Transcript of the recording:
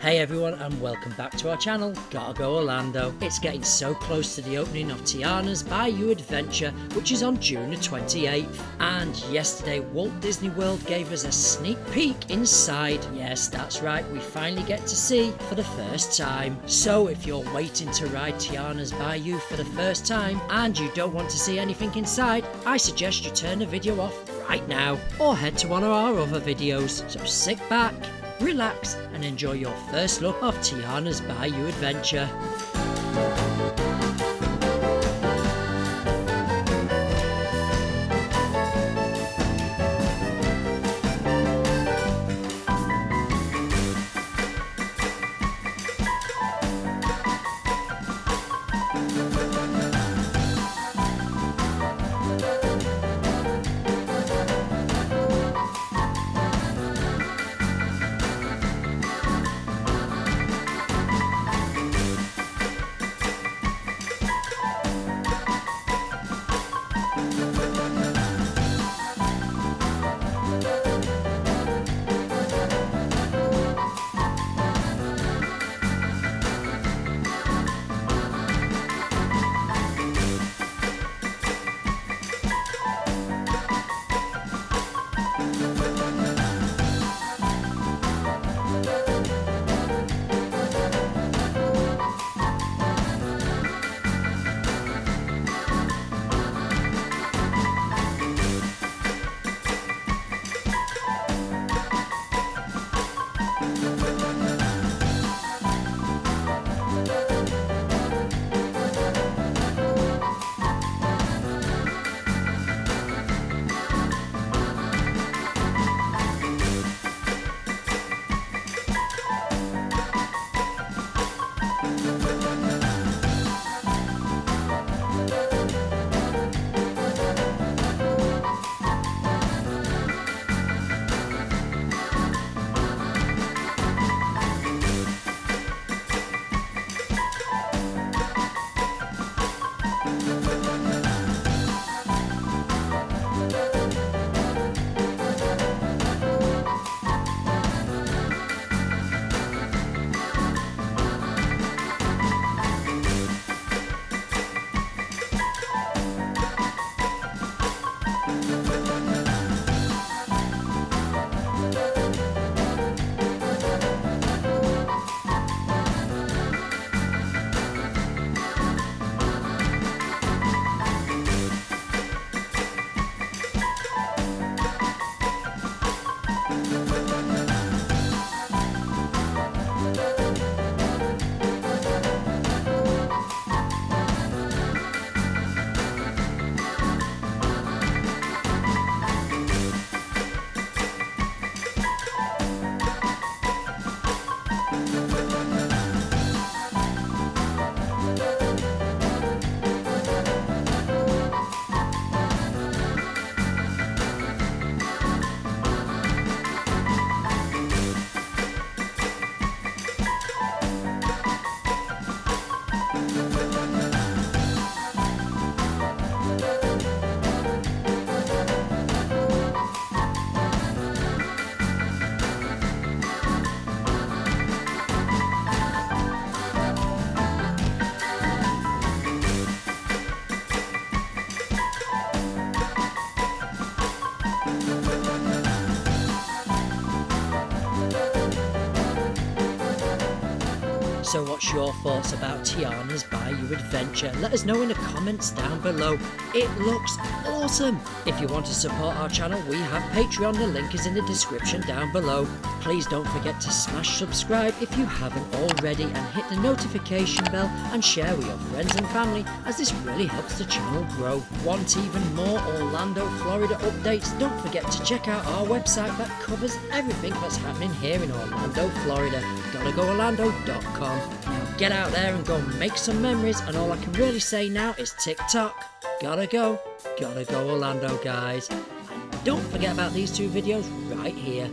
Hey everyone, and welcome back to our channel, Gotta Go Orlando. It's getting so close to the opening of Tiana's Bayou Adventure, which is on June the 28th. And yesterday, Walt Disney World gave us a sneak peek inside. Yes, that's right, we finally get to see for the first time. So if you're waiting to ride Tiana's Bayou for the first time, and you don't want to see anything inside, I suggest you turn the video off right now, or head to one of our other videos. So sit back, relax and enjoy your first look of Tiana's Bayou Adventure. So what's your thoughts about Tiana's Bayou Adventure? Let us know in the comments down below. It looks awesome! If you want to support our channel, we have Patreon, the link is in the description down below. Please don't forget to smash subscribe if you haven't already, and hit the notification bell and share with your friends and family, as this really helps the channel grow. Want even more Orlando, Florida updates? Don't forget to check out our website that covers everything that's happening here in Orlando, Florida, gottagoorlando.com. Now get out there and go make some memories, and all I can really say now is TikTok. Gotta go Orlando, guys. And don't forget about these two videos right here.